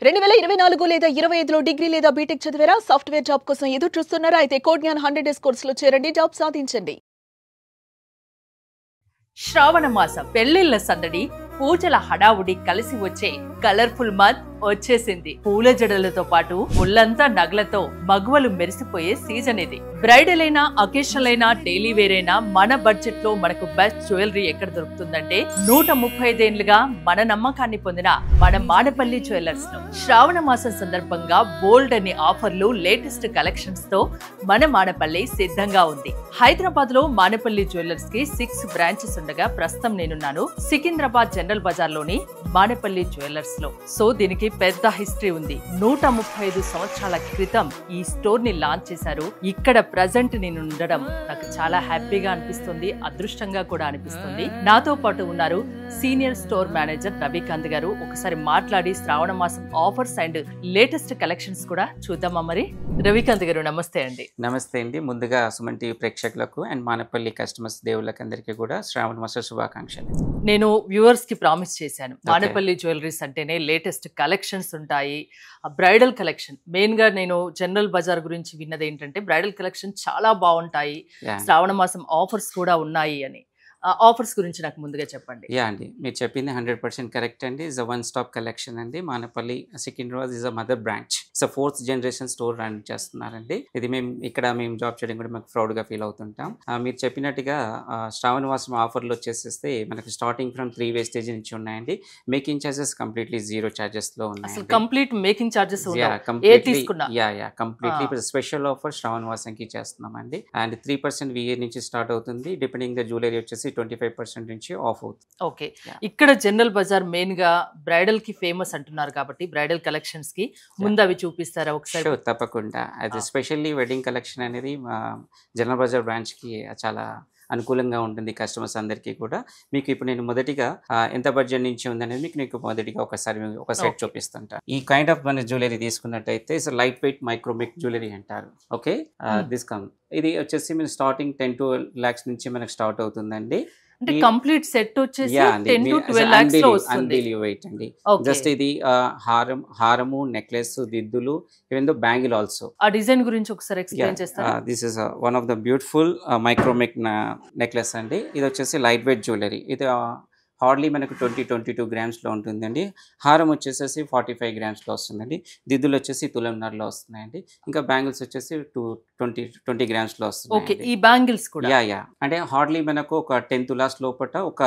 2024 లేదా 25లో డిగ్రీ లేదా బీటెక్ చదివారా? సాఫ్ట్‌వేర్ జాబ్ కోసం ఎదురు చూస్తున్నారా? అయితే కోడ్‌జ్ఞాన్ 100 డేస్ కోర్సులో చేరండి. జాబ్ సాధించండి. శ్రావణ మాసం పెళ్లిళ్ల సందడి, పూజల హడావుడి కలిసి వచ్చే కలర్ఫుల్ మంత్ వచ్చేసింది. పూల జడలతో పాటు ఒళ్ళంతా నగలతో మగువలు మెరిసిపోయే సీజన్ ఇది. బ్రైడల్ అయినా, అకేషనల్ అయినా, డైలీ వేర్ అయినా మన బడ్జెట్ లో మనకు బెస్ట్ జ్యువెలరీ ఎక్కడ దొరుకుతుందంటే 135 ఏళ్లుగా మన నమ్మకాన్ని పొందిన మన మానపల్లి జ్యువెలర్స్ లో. శ్రావణ మాసం సందర్భంగా బోల్డ్ అని ఆఫర్లు, లేటెస్ట్ కలెక్షన్స్ తో మన మానపల్లి సిద్ధంగా ఉంది. హైదరాబాద్ లో మానపల్లి జ్యువెలర్స్ కి 6 బ్రాంచెస్ ఉండగా ప్రస్తుతం నేనున్నాను సికింద్రాబాద్ జనరల్ బజార్ లోని మానపల్లి జ్యువెలర్స్ లో. సో దీనికి పెద్ద హిస్టరీ ఉంది. 135 సంవత్సరాల క్రితం ఈ స్టోర్ ని లాంచ్ చేశారు. ఇక్కడ ప్రజెంట్ నేను ఉండడం నాకు చాలా హ్యాపీగా అనిపిస్తుంది, అదృష్టంగా కూడా అనిపిస్తుంది. నాతో పాటు ఉన్నారు సీనియర్ స్టోర్ మేనేజర్ రవికాంత్ గారు. ఒకసారి మాట్లాడి శ్రావణ మాసం ఆఫర్స్ అండ్ లేటెస్ట్ కలెక్షన్స్ కూడా చూద్దామా మరి? రవికాంత్ గారు నమస్తే అండి. నమస్తే అండి. ముందుగా సుమన్ టీవీ ప్రేక్షకులకు అండ్ మానపల్లి కస్టమర్స్ దేవుళ్ళకి అందరికీ కూడా శ్రావణ మాస శుభాకాంక్షలు. నేను వ్యూవర్స్ కి ప్రామిస్ చేశాను, మానపల్లి జ్యువెలరీస్ అంటేనే లేటెస్ట్ కలెక్షన్స్ ఉంటాయి. బ్రైడల్ కలెక్షన్ మెయిన్ గా నేను జనరల్ బజార్ గురించి విన్నది ఏంటంటే బ్రైడల్ కలెక్షన్ చాలా బాగుంటాయి, శ్రావణ మాసం ఆఫర్స్ కూడా ఉన్నాయి అని. ఆఫర్స్ గురించి నాకు ముందుగా చెప్పండి. యా అండి, మీరు చెప్పింది 100% కరెక్ట్ అండి. Is a one stop collection అండి. Manepally Secunderabad is a mother branch. It's a 4th generation store run చేస్తున్నారండి. ఇది మేము జాబ్ చేయడం కూడా మాకు ప్రౌడ్ గా ఫీల్ అవుతుంటాం. మీరు చెప్పినట్టుగా శ్రావణ మాసం ఆఫర్లు వచ్చేసేస్తే మనకి స్టార్టింగ్ ఫ్రమ్ 3 వేస్టేజ్ నుంచి ఉన్నాయండి. మేకింగ్ చార్జెస్ కంప్లీట్లీ 0 చార్జెస్ లో ఉన్నాయి. Complete making charges completely special offer Shravana మాసంకి చేస్తున్నామండి. అండ్ 3% VA నుంచి స్టార్ట్ అవుతుంది. డిపెండింగ్ ద జ్యువెలరీ వచ్చేసి 25% నుంచి ఆఫ్ అవుతుంది. ఓకే, ఇక్కడ జనరల్ బజార్ మెయిన్ గా బ్రైడల్ కి ఫేమస్ అంటున్నారు కాబట్టి బ్రైడల్ కలెక్షన్స్ కి ముందు అవి చూపిస్తారా ఒకసారి? తప్పకుండా. అది స్పెషల్లీ వెడ్డింగ్ కలెక్షన్ అనేది జనరల్ బజార్ బ్రాంచ్ కి చాలా అనుకూలంగా ఉంటుంది కస్టమర్స్ అందరికీ కూడా. మీకు ఇప్పుడు నేను మొదటిగా ఎంత బడ్జెట్ నుంచి ఉందనేది మీకు మొదటిగా ఒక సెట్ చూపిస్తుంటా. ఈ కైండ్ ఆఫ్ మన జ్యువెలరీ తీసుకున్నట్టయితే లైట్ వెయిట్ మైక్రోమిక్ జ్యువెలరీ అంటారు. ఓకే, ఇది వచ్చేసి మీరు స్టార్టింగ్ 10 to 12 lakhs నుంచి మనకు స్టార్ట్ అవుతుందండి. అంటే కంప్లీట్ సెట్ వచ్చేసి 10 to 12 lakhs లో వస్తుంది. వెయిట్ అండి. జస్ట్ ఇది హారము, నెక్లెస్, దిద్దులు, ఈవెన్ దో బ్యాంగిల్ ఆల్సో. ఆ డిజైన్ గురించి ఒకసారి ఎక్స్ప్లెయిన్ చేస్తారా? This is one of the beautiful micromic necklace అండి. ఇది వచ్చేసి లైట్ వెయిట్ జ్యువెలరీ. ఇది హార్డ్లీ మనకు 22 grams లో ఉంటుందండి. హారం వచ్చేసేసి 45 grams లో వస్తుందండి. దిద్దులు వచ్చేసి తులంన్నరలో వస్తున్నాయండి. ఇంకా బ్యాంగిల్స్ వచ్చేసి 20 grams లో వస్తుంది. ఈ బ్యాంగిల్స్ కూడా అంటే హార్డ్లీ మనకు ఒక 10 tulas లోపల ఒక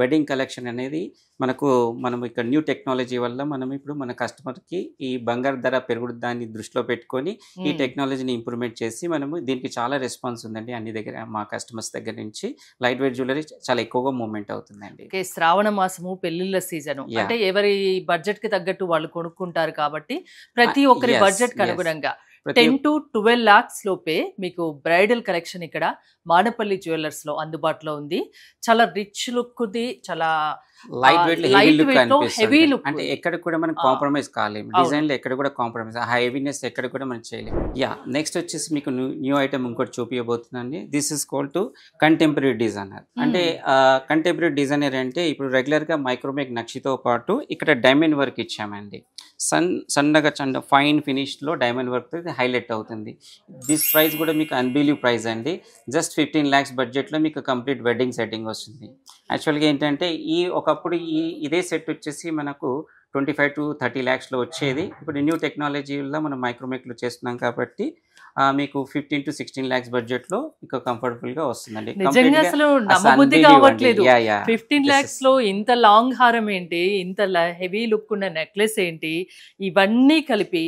వెడ్డింగ్ కలెక్షన్ అనేది మనం ఇక్కడ న్యూ టెక్నాలజీ వల్ల మనం ఇప్పుడు మన కస్టమర్కి ఈ బంగారు ధర పెరుగుడు దాన్ని దృష్టిలో పెట్టుకొని ఈ టెక్నాలజీని ఇంప్రూవ్మెంట్ చేసి మనము దీనికి చాలా రెస్పాన్స్ ఉందండి అన్ని దగ్గర. మా కస్టమర్స్ దగ్గర నుంచి లైట్ వెయిట్ జ్యువెలరీ చాలా ఎక్కువగా మూవ్మెంట్ అవుతుందండి. శ్రావణ మాసము పెళ్లిళ్ళ సీజన్ అంటే ఎవరి బడ్జెట్ కి తగ్గట్టు వాళ్ళు కొనుక్కుంటారు కాబట్టి ప్రతి ఒక్కరి బడ్జెట్ కి అనుగుణంగా 10 to 12 lakhs లోపే మీకు బ్రైడల్ కలెక్షన్ ఇక్కడ మానపల్లి జ్యువెలర్స్ లో అందుబాటులో ఉంది. చాలా రిచ్ లుక్ ఉంది, చాలా లైట్ వెయిట్ హెవీ లుక్. అంటే ఎక్కడ కూడా మనం కాంప్రమైజ్ కాలేము. డిజైన్ లో ఎక్కడ కూడా కాంప్రమైజ్, హెవీనెస్ ఎక్కడ కూడా మనం చేయలేము. నెక్స్ట్ వచ్చేసి మీకు న్యూ ఐటమ్ ఇంకోటి చూపించబోతుందండి. This is called to contemporary designer. అంటే కంటెంపరీ డిజైనర్ అంటే ఇప్పుడు రెగ్యులర్ గా మైక్రోమేక్ నక్షితో పాటు ఇక్కడ డైమండ్ వర్క్ ఇచ్చామండి. సన్నగా ఫైన్ ఫినిష్ లో డైమండ్ వర్క్ హైలైట్ అవుతుంది. దిస్ ప్రైస్ కూడా మీకు అన్బిలీవ్ ప్రైస్ అండి. జస్ట్ 15 lakhs బడ్జెట్ లో మీకు కంప్లీట్ వెడ్డింగ్ సెట్టింగ్ వస్తుంది. యాక్చువల్గా ఏంటంటే ఒకప్పుడు ఇదే సెట్ వచ్చేసి మనకు 25 to 30 lakhs లో వచ్చేది. ఇప్పుడు న్యూ టెక్నాలజీలో మనం మైక్రోమేక్లో చేస్తున్నాం కాబట్టి మీకు 15 to 16 lakhs బడ్జెట్ లో మీకు కంఫర్టబుల్ గా వస్తుందండి. నిజంగా అసలు నమ్మబుద్ధి కావట్లేదు. 15 lakhs లో ఇంత లాంగ్ హారం ఏంటి, ఇంత హెవీ లుక్ ఉన్న నెక్లెస్ ఏంటి, ఇవన్నీ కలిపి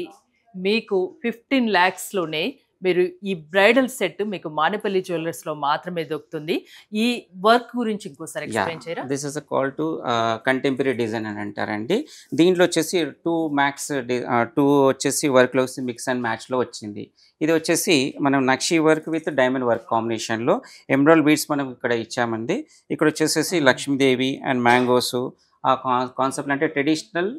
మీకు 15 lakhs లోనే మీరు ఈ బ్రైడల్ సెట్ మీకు మానపల్లి జ్యువెలర్స్ లో మాత్రమే దొరుకుతుంది. ఈ వర్క్ గురించి ఇంకోసారి ఎక్స్ప్లెయిన్ చేయరా? This is call to contemporary design అని అంటారండి. దీంట్లో వచ్చేసి 2 వచ్చేసి వర్క్ లో మిక్స్ అండ్ మ్యాచ్ లో వచ్చింది. ఇది వచ్చేసి మనం nakshi work with diamond work combination లో ఎమరాల్డ్ బీడ్స్ మనం ఇక్కడ ఇచ్చామండి. ఇక్కడ వచ్చేసేసి లక్ష్మీదేవి అండ్ మ్యాంగోస్ ఆ కాన్సెప్ట్ అంటే ట్రెడిషనల్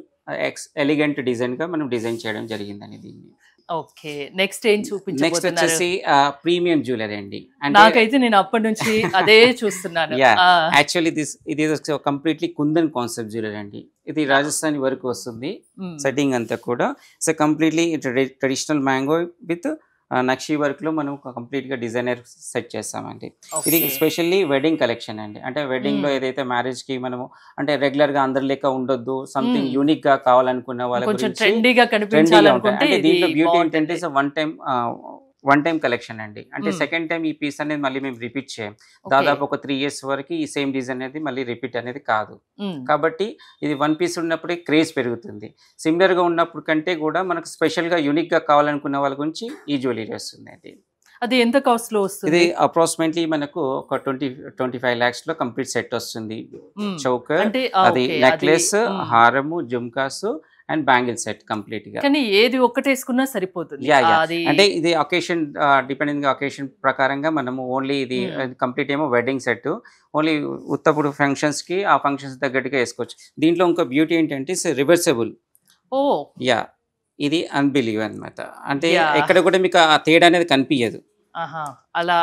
ఎలిగెంట్ డిజైన్ గా మనం డిజైన్ చేయడం జరిగిందని దీన్ని. ఓకే, నెక్స్ట్ ఏం నెక్స్ట్ చూపించబోతున్నారు? వచ్చేసి ప్రీమియం జ్యువెలరీ అండి. అంటే నాకైతే నేను అప్పటి నుంచి అదే చూస్తున్నాను. యాక్చువల్లీ ఇది కంప్లీట్లీ కుందన్ కాన్సెప్ట్ జ్యువెలరీ అండి. ఇది రాజస్థానీ వరకు వస్తుంది సెట్టింగ్ అంతా కూడా. So completely traditional mango with nakshi work లో మనం కంప్లీట్ గా డిజైనర్ సెట్ చేస్తామండి. ఇది స్పెషల్లీ వెడ్డింగ్ కలెక్షన్ అండి. అంటే వెడ్డింగ్ లో ఏదైతే మ్యారేజ్ కి మనము అంటే రెగ్యులర్ గా అందరి లెక్క ఉండొద్దు, సంథింగ్ యూనిక్ గా కావాలనుకున్న వాళ్ళ గురించి ట్రెండీగా కనిపించాలనుకుంటే దీంట్లో బ్యూటీ ఏంటంటే వన్ టైం కలెక్షన్ అండి. అంటే సెకండ్ టైం ఈ పీస్ అనేది మళ్ళీ మేము రిపీట్ చేయం. దాదాపు ఒక 3 years వరకు ఈ సేమ్ డిజైన్ అనేది మళ్ళీ రిపీట్ అనేది కాదు. కాబట్టి ఇది 1 piece ఉన్నప్పుడే క్రేజ్ పెరుగుతుంది. సిమిలర్ గా ఉన్నప్పుడు కంటే కూడా మనకు స్పెషల్ గా యూనిక్ గా కావాలనుకున్న వాళ్ళ గురించి ఈ జ్యువెలరీ వస్తుంది అండి. అది ఎంత కాస్ట్ లో వస్తుంది? ఇది అప్రాక్సిమేట్లీ మనకు ఒక 25 lakhs లో కంప్లీట్ సెట్ వస్తుంది. చౌకర్, అది నెక్లెస్, హారము, jhumkas and bangle set complete గా. కానీ ఏది ఒక్కటి వేసుకున్నా సరిపోతుంది. అంటే ఇది ఒకేషన్ డిపెండింగ్ గా ఒకేషన్ ప్రకారంగా మనము ఓన్లీ ఇది కంప్లీట్ ఏమో వెడ్డింగ్ సెట్, ఓన్లీ ఉత్తప్పుడు ఫంక్షన్స్ కి ఆ ఫంక్షన్స్ తగ్గట్టుగా వేసుకోవచ్చు. దీంట్లో ఇంకో బ్యూటీ ఏంటంటే రివర్సబుల్. ఇది అన్బిలీవ్ అన్నమాట. అంటే ఎక్కడ కూడా మీకు ఆ తేడా అనేది కనిపించదు. అలా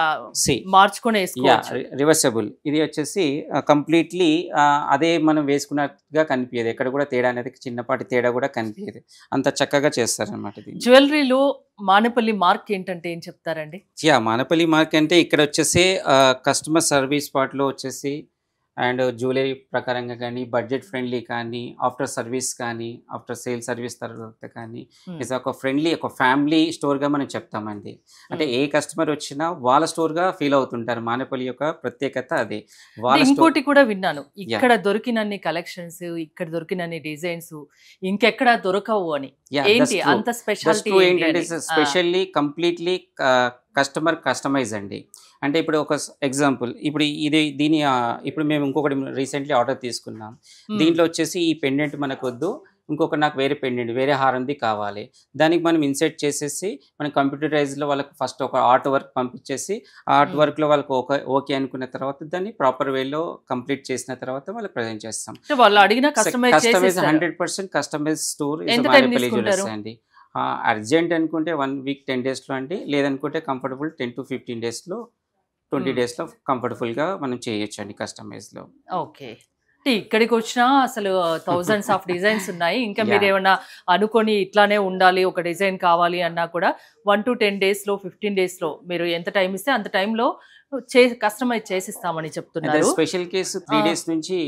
మార్చుకొని రివర్సబుల్. ఇది వచ్చేసి కంప్లీట్లీ అదే మనం వేసుకున్నట్టుగా కనిపించదు. ఎక్కడ కూడా తేడా అనేది చిన్నపాటి తేడా కూడా కనిపించదు. అంత చక్కగా చేస్తారనమాట. జ్యువెలరీలో మానపల్లి మార్క్ ఏంటంటే ఏం చెప్తారండి? మానపల్లి మార్క్ అంటే ఇక్కడ వచ్చేసి కస్టమర్ సర్వీస్ పార్ట్ లో వచ్చేసి అండ్ జ్యువెలరీ ప్రకారంగా కానీ, బడ్జెట్ ఫ్రెండ్లీ కానీ, ఆఫ్టర్ సర్వీస్ కానీ, ఆఫ్టర్ సేల్ సర్వీస్ తర్వాత కానీ, ఇది ఒక ఫ్రెండ్లీ ఒక ఫ్యామిలీ స్టోర్గా మనం చెప్తామండి. అంటే ఏ కస్టమర్ వచ్చినా వాళ్ళ స్టోర్గా ఫీల్ అవుతుంటారు. మానపల్లి యొక్క ప్రత్యేకత అదే. ఇంకోటి కూడా విన్నాను, ఇక్కడ దొరికినన్ని కలెక్షన్స్, ఇక్కడ దొరికినన్ని డిజైన్స్ ఇంకెక్కడ దొరకవు అని. ఏంటి అంత స్పెషాలిటీ ఏంటంటే స్పెషల్లీ కంప్లీట్లీ కస్టమర్ కస్టమైజ్ అండి. అంటే ఇప్పుడు ఒక ఎగ్జాంపుల్, ఇప్పుడు ఇప్పుడు మేము ఇంకొకటి రీసెంట్లీ ఆర్డర్ తీసుకున్నాం. దీంట్లో వచ్చేసి ఈ పెండెంట్ మనకు వద్దు, ఇంకొక నాకు వేరే పెండెంట్ వేరే హారంది కావాలి. దానికి మనం ఇన్సెట్ చేసేసి మనం కంప్యూటరైజ్లో వాళ్ళకి ఫస్ట్ ఒక ఆర్ట్ వర్క్ పంపించేసి ఆర్ట్ వర్క్లో వాళ్ళకి ఓకే అనుకున్న తర్వాత దాన్ని ప్రాపర్ వేలో కంప్లీట్ చేసిన తర్వాత వాళ్ళకి ప్రజెంట్ చేస్తాం. వాళ్ళు అడిగిన customise 100% customise store Manapalli jewellers అండి. అర్జెంట్ అనుకుంటే 1 week 10 days లో అండి, లేదనుకుంటే కంఫర్టబుల్ 10 to 15 days లో 20 days లో కంఫర్టబుల్ గా మనం చేయొచ్చు అండి కస్టమైజ్ లో. ఓకే, ఇక్కడికి వచ్చినా అసలు థౌజండ్స్ ఆఫ్ డిజైన్స్ ఉన్నాయి. ఇంకా మీరు ఏమన్నా అనుకొని ఇట్లానే ఉండాలి, ఒక డిజైన్ కావాలి అన్నా కూడా 1 to 10 days లో 15 days లో మీరు ఎంత టైం ఇస్తే అంత టైంలో కస్టమైజ్ చేసిస్తామని చెప్తున్నారు. స్పెషల్ కేసు 3 days నుంచి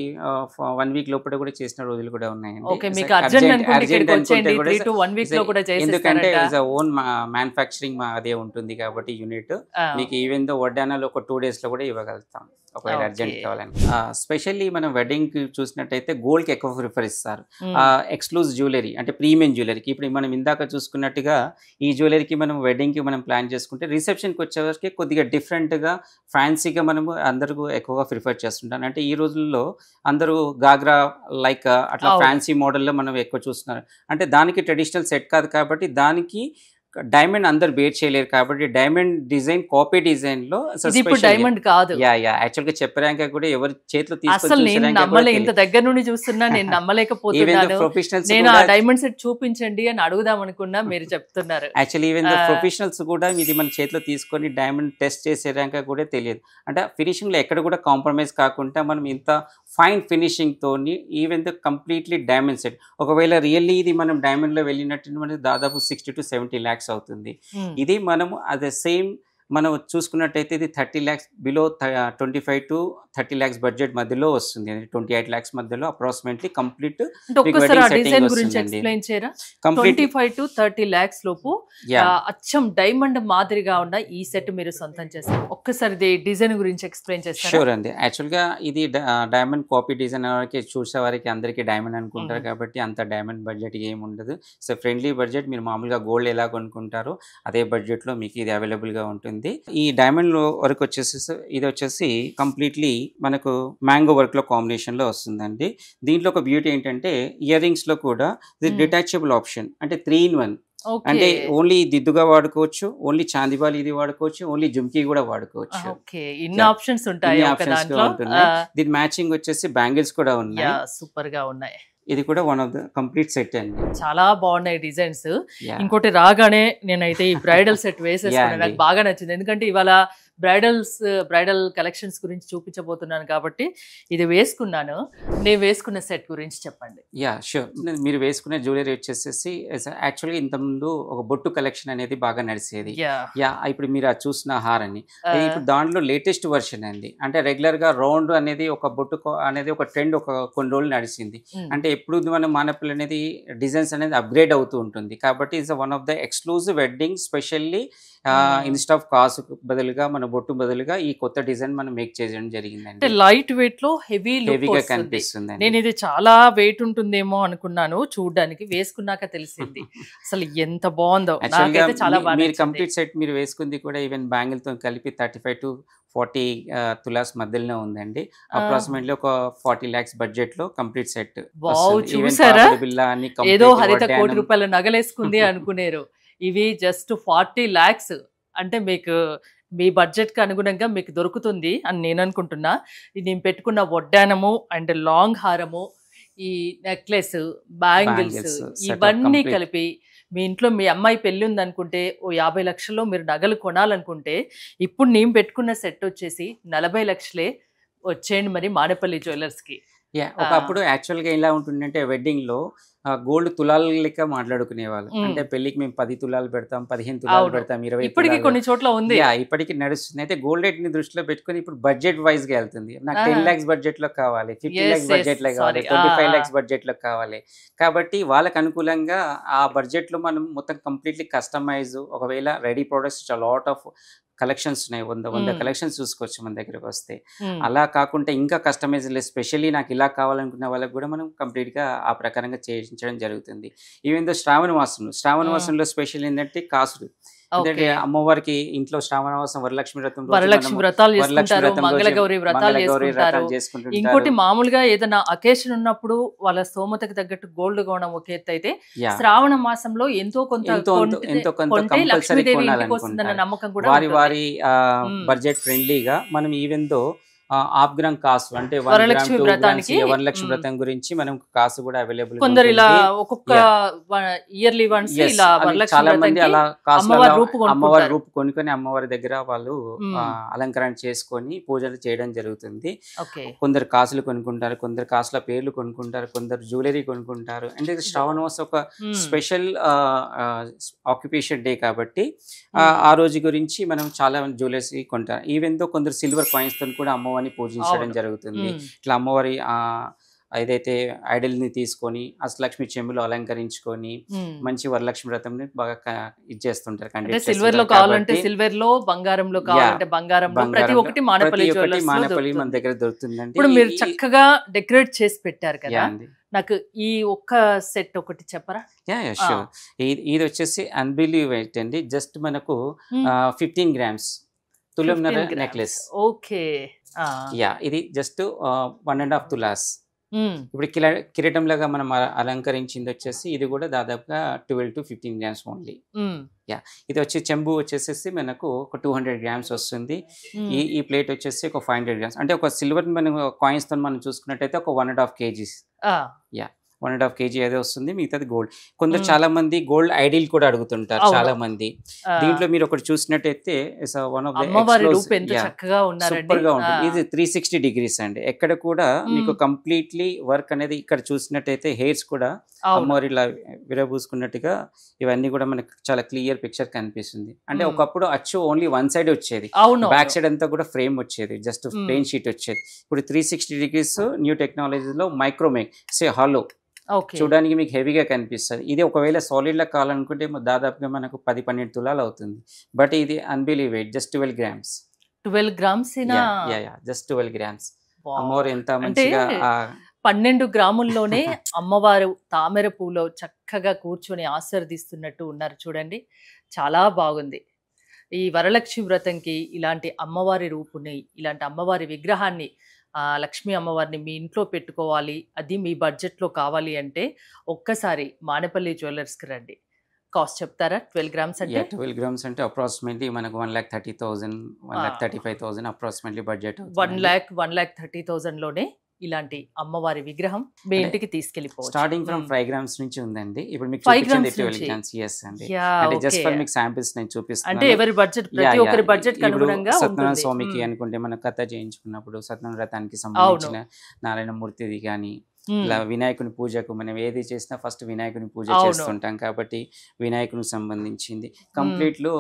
1 week లోపల కూడా చేసిన రోజులు కూడా ఉన్నాయి. ఓకే, మీకు అర్జెంట్ అనుకుంటే ఇక్కడికి వచ్చేయండి, 3 to 1 week లో కూడా ఎందుకంటే ఓన్ మ్యానుఫ్యాక్చరింగ్ అదే ఉంటుంది కాబట్టి యూనిట్ మీకు ఈవెన్ దో వడ్డానాలు ఒక 2 days లో కూడా ఇవ్వగలుగుతాం ఒకవేళ అర్జెంట్ కావాలని. స్పెషల్లీ మనం వెడ్డింగ్ కి చూసినట్టయితే గోల్డ్ కి ఎక్కువ ప్రిఫర్ ఇస్తారు. ఎక్స్క్లూజివ్ జ్యువెలరీ అంటే ప్రీమియం జ్యువెలరీకి. ఇప్పుడు మనం ఇందాక చూసుకున్నట్టుగా ఈ జ్యువెలరీకి మనం వెడ్డింగ్ కి మనం ప్లాన్ చేసుకుంటే రిసెప్షన్ కి వచ్చేవరకు కొద్దిగా డిఫరెంట్ గా ఫ్యాన్సీగా మనము అందరూ ఎక్కువగా ప్రిఫర్ చేస్తుంటాం. అంటే ఈ రోజుల్లో అందరూ గాగ్రా లైక్ అట్లా ఫ్యాన్సీ మోడల్లో మనం ఎక్కువ చూస్తున్నారు. అంటే దానికి ట్రెడిషనల్ సెట్ కాదు కాబట్టి దానికి డైమండ్ అందరు బేర్ చేయలేరు కాబట్టి డైమండ్ డిజైన్ కాపీ డిజైన్ లో డైమండ్ కాదు. యాక్చువల్ గా చెప్పాక కూడా ఎవరి చేతిలో ఇంత దగ్గర నుండి చూస్తున్నా నేను నమ్మలేకపోతున్నాను. నేను ఆ డైమండ్ సెట్ చూపించండి అని అడుగుదాం అనుకున్నా, మీరు చెప్తున్నారు. యాక్చువల్లీ ఈవెన్ ప్రొఫెషనల్స్ కూడా ఇది మన చేతిలో తీసుకొని డైమండ్ టెస్ట్ చేసేదాకా కూడా తెలియదు. అంటే ఫినిషింగ్ లో ఎక్కడ కూడా కాంప్రమైజ్ కాకుండా మనం ఇంత ఫైన్ ఫినిషింగ్ తోని even the completely diamond set. ఒకవేళ రియల్లీ ఇది మనం డైమండ్ లో వెళ్ళినట్టు మనకి దాదాపు 60 to 70 lakhs అవుతుంది. ఇది మనము అదే సేమ్ మనం చూసుకున్నట్టయితే ఇది 30 lakhs below 25 to 30 lakhs budget మధ్యలో వస్తుంది. 28 lakhs మధ్యలో అప్రాక్సిమేట్లీ కంప్లీట్. 25 to 30 lakhs లోపు అచ్చం డైమండ్ మాదిరిగా ఉన్న ఈ సెట్ మీరు సొంతం చేస్తారు. ఒక్కసారి డిజైన్ గురించి ఎక్స్ప్లెయిన్ చేస్తారు? షూర్ అండి. యాక్చువల్ గా ఇది డైమండ్ కాపీ డిజైన్ వారికి చూసే వారికి అందరికి డైమండ్ అనుకుంటారు కాబట్టి అంత డైమండ్ బడ్జెట్ ఏమి ఉండదు. సో ఫ్రెండ్లీ బడ్జెట్, మీరు మామూలుగా గోల్డ్ ఎలా కొనుక్కుంటారో అదే బడ్జెట్ లో మీకు ఇది అవైలబుల్ గా ఉంటుంది. ఈ డైమండ్ వర్క్ వచ్చేసి ఇది వచ్చేసి కంప్లీట్లీ మనకు మ్యాంగో వర్క్ లో కాంబినేషన్ లో వస్తుందండి. దీంట్లో ఒక బ్యూటీ ఏంటంటే ఇయర్ రింగ్స్ లో కూడా ఇది డిటాచబుల్ ఆప్షన్, అంటే 3 in 1. అంటే ఓన్లీ దిద్దుగా వాడుకోవచ్చు, ఓన్లీ చాందిబాలి ఇది వాడుకోవచ్చు, ఓన్లీ జుమ్కీ కూడా వాడుకోవచ్చు. ఇన్ని ఆప్షన్స్ ఉంటాయి. దీని మ్యాచింగ్ వచ్చేసి బ్యాంగిల్స్ కూడా ఉన్నాయి, సూపర్ గా ఉన్నాయి. ఇది కూడా one of the complete set అండి. చాలా బాగున్నాయి డిజైన్స్. ఇంకోటి రాగానే నేనైతే ఈ బ్రైడల్ సెట్ వేసేసుకున్నాను, నాకు బాగా నచ్చింది. ఎందుకంటే ఇవాళ బ్రైడల్ కలెక్షన్స్ గురించి చూపించబోతున్నాను కాబట్టి ఇది వేసుకున్నాను. నేను వేసుకున్న సెట్ గురించి చెప్పండి. Yeah sure. మీరు వేసుకునే జ్యువెలరీ వచ్చేసేసి యాక్చువల్గా ఇంతకుముందు ఒక బొట్టు కలెక్షన్ అనేది బాగా నడిచేది. యా ఇప్పుడు మీరు అది చూసిన హారాన్ని ఇప్పుడు దాంట్లో లేటెస్ట్ వర్షన్ అండి. అంటే రెగ్యులర్ గా రౌండ్ అనేది ఒక బొట్టు అనేది ఒక ట్రెండ్ ఒక కొన్ని రోజులు నడిచింది. అంటే ఎప్పుడు మన మానపల్లి అనేది డిజైన్స్ అనేది అప్గ్రేడ్ అవుతూ ఉంటుంది. కాబట్టి it's one of the exclusive wedding specially instead of కాసు బదులుగా మన బొట్టు బదులుగా ఈ కొత్త డిజైన్ మనం మేక్ చేయడం జరిగిందండి. లైట్ వెయిట్ లో హెవీగా కనిపిస్తుంది. నేను ఇది చాలా వెయిట్ ఉంటుందేమో అనుకున్నాను, చూడడానికి వేసుకున్నాక తెలిసింది అసలు ఎంత బాగుందో. చాలా బాగా కంప్లీట్ సెట్ మీరు వేసుకుంది కూడా ఈవెన్ బ్యాంగిల్ తో కలిపి 35 to 40 తులాస్ మధ్యలోనే ఉందండి. అప్రాక్సిమేట్లీ ఒక 40 lakhs బడ్జెట్ లో కంప్లీట్ సెట్. చూసారా, ఏదో హరిత కోటి రూపాయల నగలేసుకుంది అనుకునేరు. ఇవి జస్ట్ 40 lakhs. అంటే మీకు మీ బడ్జెట్ కి అనుగుణంగా మీకు దొరుకుతుంది అని నేను అనుకుంటున్నా. నేను పెట్టుకున్న వడ్డానము అండ్ లాంగ్ హారము, ఈ నెక్లెస్, బ్యాంగిల్స్ ఇవన్నీ కలిపి మీ ఇంట్లో మీ అమ్మాయి పెళ్లి ఉంది అనుకుంటే ఓ 50 లక్షల్లో మీరు నగలు కొనాలనుకుంటే ఇప్పుడు నేను పెట్టుకున్న సెట్ వచ్చేసి 40 లక్షలే వచ్చేయండి మరి మానేపల్లి జ్యువెలర్స్ కి. ఒకప్పుడు యాక్చువల్ గా ఎలా ఉంటుందంటే వెడ్డింగ్ లో గోల్డ్ తులాల లెక్క మాట్లాడుకునే వాళ్ళు. అంటే పెళ్లికి మేము 10 తులాలు పెడతాం, 15 తులాలు పెడతాం, 20 ఇప్పటికి కొన్ని చోట్ల ఉంది. ఇప్పటికి నడుస్తుంది. అయితే గోల్డ్ రేట్ ని దృష్టిలో పెట్టుకుని ఇప్పుడు బడ్జెట్ వైజ్ గా వెళ్తుంది. నాకు 10 lakhs బడ్జెట్ లో కావాలి, 50 lakhs బడ్జెట్ లో కావాలి, 25 lakhs బడ్జెట్ లో కావాలి. కాబట్టి వాళ్ళకి అనుకూలంగా ఆ బడ్జెట్ లో మనం మొత్తం కంప్లీట్లీ కస్టమైజ్, ఒకవేళ ready products lot of collections ఉన్నాయి, 100 కలెక్షన్స్ చూసుకోవచ్చు మన దగ్గరకు వస్తే. అలా కాకుండా ఇంకా కస్టమైజ్ స్పెషల్లీ నాకు ఇలా కావాలనుకున్న వాళ్ళకి కూడా మనం కంప్లీట్ గా ఆ ప్రకారంగా చేయించడం జరుగుతుంది. ఈవెన్ దో శ్రావణ మాసంలో స్పెషల్ ఏంటంటే కాసులు. ఎందుకంటే అమ్మవారికి ఇంట్లో శ్రావణమాసం వరలక్ష్మి వ్రతాలు చేసుకుంటారు, మంగళగౌరి వ్రతాలు చేసుకుంటారు. ఇంకోటి మామూలుగా ఏదైనా అకేషన్ ఉన్నప్పుడు వాళ్ళ స్తోమతకి తగ్గట్టు గోల్డ్ కొనడం ఒక ఎత్తు అయితే, శ్రావణ మాసంలో ఎంతో కొంత నమ్మకం కూడా వారి బడ్జెట్ ఫ్రెండ్లీగా మనం ఈవెన్ దో హాఫ్ గ్రామ్ కాసు అంటే వరలక్ష్మి వ్రతం గురించి మనం కాసు కూడా అవైలబుల్. కొందరు ఇలా ఒక్కొక్క ఇయర్లీ వన్స్ ఇలా చాలా మంది అలా అమ్మవారి రూపు కొనుక్కొని అమ్మవారి దగ్గర వాళ్ళు అలంకరణ చేసుకొని పూజలు చేయడం జరుగుతుంది. కొందరు కాసులు కొనుక్కుంటారు, కొందరు కాసుల పేర్లు కొనుక్కుంటారు, కొందరు జ్యువెలరీ కొనుక్కుంటారు. అంటే శ్రావణ మాసం ఒక స్పెషల్ ఆక్యుపేషన్ డే కాబట్టి ఆ రోజు గురించి మనం చాలా జ్యువెలర్స్ కొంటారు. ఈవెన్ తో కొందరు సిల్వర్ కాయిన్స్ తో కూడా అమ్మవారిని పూజించడం జరుగుతుంది. ఇట్లా అమ్మవారి ఏదైతే ఐడల్ ని తీసుకొని అష్టలక్ష్మి చెంబులో అలంకరించుకొని మంచి వరలక్ష్మి వ్రతం బాగా ఇచ్చేస్తుంటారు. సిల్వర్ లో కావాలంటే సిల్వర్ లో, బంగారంలో కావాలంటే బంగారంలో, ప్రతి ఒక్కటి మానేపల్లి మన దగ్గర దొరుకుతుందండి. ఇప్పుడు మీరు చక్కగా డెకరేట్ చేసి పెట్టారు కదా, నాకు ఈ ఒక్క సెట్ ఒకటి చెప్పరా? ఇది వచ్చేసి అన్బిలీవేట్ అండి. జస్ట్ మనకు 15 grams తులంనర నెక్లెస్. ఓకే, ఇది జస్ట్ 1.5 తులాస్. ఇప్పుడు కిరీటం లాగా మనం అలంకరించింది వచ్చేసి ఇది కూడా దాదాపుగా 12 to 15 grams ఓన్లీ. ఇది వచ్చి చెంబు వచ్చేసేసి మనకు ఒక 200 grams వస్తుంది. ఈ ప్లేట్ వచ్చేసి ఒక 500 grams. అంటే ఒక సిల్వర్ మనం కాయిన్స్ తో మనం చూసుకున్నట్టయితే ఒక 1.5 kgs. 1.5 kg ఏదో వస్తుంది, మిగతాది గోల్డ్. కొందరు చాలా మంది గోల్డ్ ఐడిల్ కూడా అడుగుతుంటారు చాలా మంది. దీంట్లో మీరు ఒకటి చూసినట్టయితే వన్ ఆఫ్ ద సూపర్ గా ఉంటుంది. ఇది 360 degrees అండి. ఎక్కడ కూడా మీకు కంప్లీట్లీ వర్క్ అనేది ఇక్కడ చూసినట్టయితే హెయిర్స్ కూడా అమ్మవారి ఇలా విరబూసుకున్నట్టుగా ఇవన్నీ కూడా మనకు చాలా క్లియర్ పిక్చర్ కనిపిస్తుంది. అంటే ఒకప్పుడు అచ్చు ఓన్లీ వన్ సైడ్ వచ్చేది, బ్యాక్ సైడ్ అంతా కూడా ఫ్రేమ్ వచ్చేది, జస్ట్ ప్లెయిన్ షీట్ వచ్చేది. ఇప్పుడు 360 degrees న్యూ టెక్నాలజీలో మైక్రోమేక్ హాలో చూడడానికి మీకు హెవీగా కనిపిస్తుంది. ఇది ఒకవేళ సాలిడ్ లా కావాలనుకుంటే దాదాపుగా మనకు 10-12 తులాలు అవుతుంది. బట్ ఇది unbelievable, just 12 grams. 12 grams just 12 grams. అమ్మవారు ఎంత మంచిగా 12 గ్రాముల్లోనే అమ్మవారు తామర పూలో చక్కగా కూర్చొని ఆశీర్వదిస్తున్నట్టు ఉన్నారు చూడండి, చాలా బాగుంది. ఈ వరలక్ష్మి వ్రతంకి ఇలాంటి అమ్మవారి రూపుని, ఇలాంటి అమ్మవారి విగ్రహాన్ని, లక్ష్మీ అమ్మవారిని మీ ఇంట్లో పెట్టుకోవాలి, అది మీ బడ్జెట్లో కావాలి అంటే ఒక్కసారి మానేపల్లి జ్యువెలర్స్కి రండి. కాస్ట్ చెప్తారా? 12 grams అంటే 12 grams అంటే అప్రాక్సిమేట్లీ మనకు 1,30,000 1,35,000 అప్రాక్సిమేట్లీ బడ్జెట్. 1,30,000 లోనే ఇలాంటి అమ్మవారి విగ్రహం మీ ఇంటికి తీసుకెళ్లిపోవచ్చు. స్టార్టింగ్ ఫ్రమ్ 5 grams నుంచి ఉందండి. ఇప్పుడు మీకు 5 grams చూపించింది 12 నుంచి. grams. yes అండి. Yeah, అంటే జస్ట్ okay. ఫర్ మీకు శాంపిల్స్ నేను చూపిస్తున్నాను. అంటే ఎవరి బడ్జెట్, ప్రతి ఒక్కరి బడ్జెట్ అనుగుణంగా సత్యనారాయణ ఉంటుంది. స్వామికి అనుకుంటే మనం కథ చేయించుకున్నప్పుడు సత్యనారాయణ వ్రతానికి సంబంధించిన నారాయణమూర్తిది కానీ ఇలా వినాయకుని పూజకు మనం ఏది చేసినా ఫస్ట్ వినాయకుని పూజ చేస్తుంటాం కాబట్టి వినాయకునికి సంబంధించింది కంప్లీట్ లో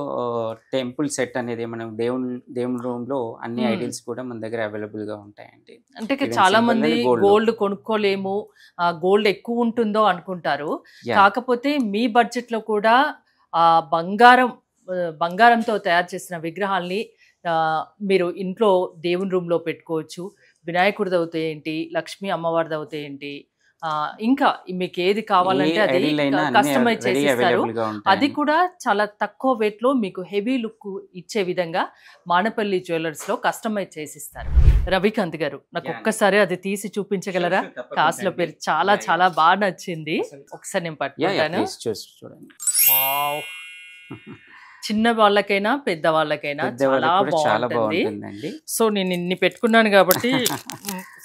టెంపుల్ సెట్ అనేది మనం దేవుని రూమ్ లో అన్ని ఐడియల్స్ కూడా మన దగ్గర అవైలబుల్ గా ఉంటాయండి. అంటే చాలా మంది గోల్డ్ కొనుక్కోలేము, గోల్డ్ ఎక్కువ ఉంటుందో అనుకుంటారు. కాకపోతే మీ బడ్జెట్ లో కూడా బంగారంతో తయారు చేసిన విగ్రహాల్ని మీరు ఇంట్లో దేవుని రూమ్ లో పెట్టుకోవచ్చు. వినాయకుడిది అవుతే ఏంటి, లక్ష్మీ అమ్మవారిది అవుతే ఏంటి, ఇంకా మీకు ఏది కావాలంటే అది కస్టమైజ్ చేసిస్తారు. అది కూడా చాలా తక్కువ వెయిట్ లో మీకు హెవీ లుక్ ఇచ్చే విధంగా మానపల్లి జ్యువెలర్స్ లో కస్టమైజ్ చేసిస్తారు. రవికాంత్ గారు, నాకు ఒక్కసారి అది తీసి చూపించగలరా? కాసుల పేరు చాలా చాలా బాగా నచ్చింది. ఒకసారి నేను పట్టుకుంటాను. చిన్న వాళ్ళకైనా పెద్ద వాళ్ళకైనా చాలా బాగుంటుంది. సో నేను ఇన్ని పెట్టుకున్నాను కాబట్టి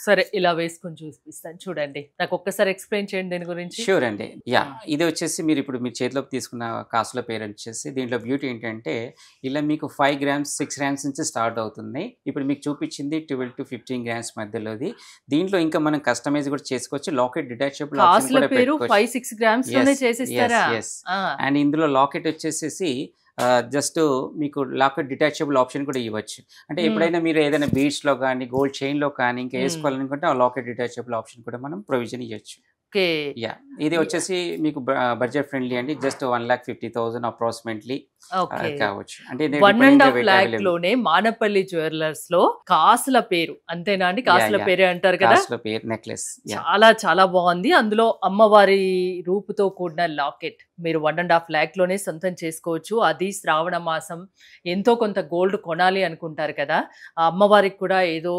సరే ఇలా వేసుకొని చూపిస్తాను. చూడండి, నాకు ఒక్కసారి ఎక్స్ప్లెయిన్ చేయండి దీని గురించి. షూర్ అండి. ఇది వచ్చేసి మీరు చేతిలోకి తీసుకున్న కాసుల పేరు వచ్చేసి దీంట్లో బ్యూటీ ఏంటంటే ఇలా మీకు 5 grams 6 grams నుంచి స్టార్ట్ అవుతుంది. ఇప్పుడు మీకు చూపించింది 12 to 15 grams మధ్యలోది. దీంట్లో ఇంకా మనం కస్టమైజ్ కూడా చేసుకోవచ్చు. లాకెట్ డిటాచబుల్ కాసుల పేరు 5-6 grams లోనే చేసిస్తారా? అండ్ ఇందులో లాకెట్ వచ్చేసేసి జస్ట్ మీకు లాకెట్ డిటాచబుల్ ఆప్షన్ కూడా ఇవ్వచ్చు. అంటే ఎప్పుడైనా మీరు ఏదైనా బీడ్స్ లో కానీ గోల్డ్ చైన్ లో కానీ ఇంకా వేసుకోవాలనుకుంటే ఆ లాకెట్ డిటాచబుల్ ఆప్షన్ కూడా మనం ప్రొవిజన్ ఇవ్వచ్చు. ఇది వచ్చేసి మీకు బడ్జెట్ ఫ్రెండ్లీ అండి. జస్ట్ 1,50,000 అప్రాక్సిమేట్లీ కావచ్చు. అంటే 1.5 lakh లోనే మానపల్లి జ్యువెలర్స్ లో కాసుల పేరు అంతేనా అండి? కాసుల పేరే అంటారు కదా, నెక్లెస్ చాలా చాలా బాగుంది. అందులో అమ్మవారి రూపుతో కూడిన లాకెట్ మీరు 1.5 lakh లోనే సొంతం చేసుకోవచ్చు. అది శ్రావణ మాసం ఎంతో కొంత గోల్డ్ కొనాలి అనుకుంటారు కదా, అమ్మవారికి కూడా ఏదో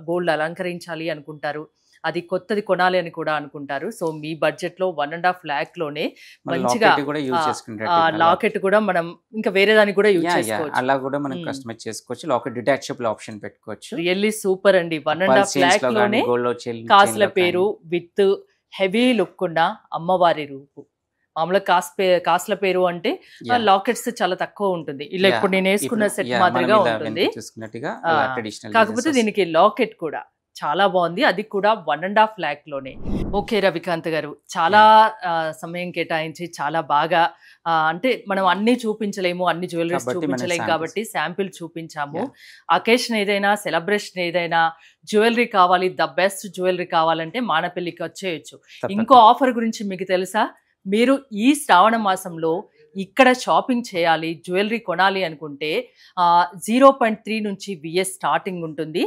గోల్డ్ అలంకరించాలి అనుకుంటారు, అది కొత్తది కొనాలి అని కూడా అనుకుంటారు. సో మీ బడ్జెట్ లో 1.5 lakh లోనే మంచిగా లాకెట్ కూడా మనం ఇంకా వేరే దానికి కూడా యూజ్ చేసుకోవచ్చు. అలా కూడా మనం కస్టమైజ్ చేసుకోవచ్చు. లాకెట్ డిటాచబుల్ ఆప్షన్ పెట్టుకోవచ్చు. రియల్లీ సూపర్ అండి. 1.5 lakh లోనే కాసుల పేరు విత్ హెవీ లుక్ ఉన్న అమ్మవారి రూపు. మామూలుగా కాసుల పేరు అంటే లాకెట్స్ చాలా తక్కువ ఉంటుంది. ఇలా ఇప్పుడు నేను వేసుకున్న సెట్ మాదిరిగా ఉంటుంది, కాకపోతే దీనికి లాకెట్ కూడా చాలా బాగుంది. అది కూడా 1.5 lakh లోనే. ఓకే రవికాంత్ గారు, చాలా సమయం కేటాయించి చాలా బాగా అంటే మనం అన్ని చూపించలేము, అన్ని జ్యువెలరీస్ చూపించలేము కాబట్టి శాంపిల్ చూపించాము. అకేషన్ ఏదైనా, సెలబ్రేషన్ ఏదైనా, జ్యువెలరీ కావాలి, ద బెస్ట్ జ్యువెలరీ కావాలంటే మానపల్లికి వచ్చేయచ్చు. ఇంకో ఆఫర్ గురించి మీకు తెలుసా? మీరు ఈ శ్రావణ మాసంలో ఇక్కడ షాపింగ్ చేయాలి, జ్యువెలరీ కొనాలి అనుకుంటే 0.3 నుంచి VS స్టార్టింగ్ ఉంటుంది.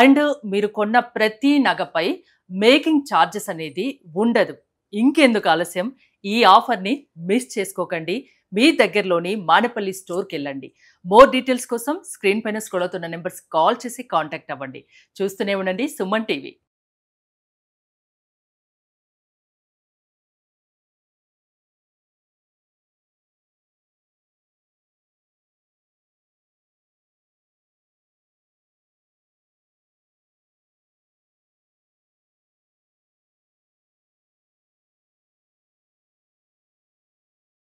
అండ్ మీరు కొన్న ప్రతి నగపై మేకింగ్ ఛార్జెస్ అనేది ఉండదు. ఇంకెందుకు ఆలస్యం, ఈ ఆఫర్ని మిస్ చేసుకోకండి. మీ దగ్గరలోని మానపల్లి స్టోర్కి వెళ్ళండి. మోర్ డీటెయిల్స్ కోసం స్క్రీన్ పైన స్క్రోల్ అవుతున్న నెంబర్స్ కాల్ చేసి కాంటాక్ట్ అవ్వండి. చూస్తూనే ఉండండి సుమన్ టీవీ.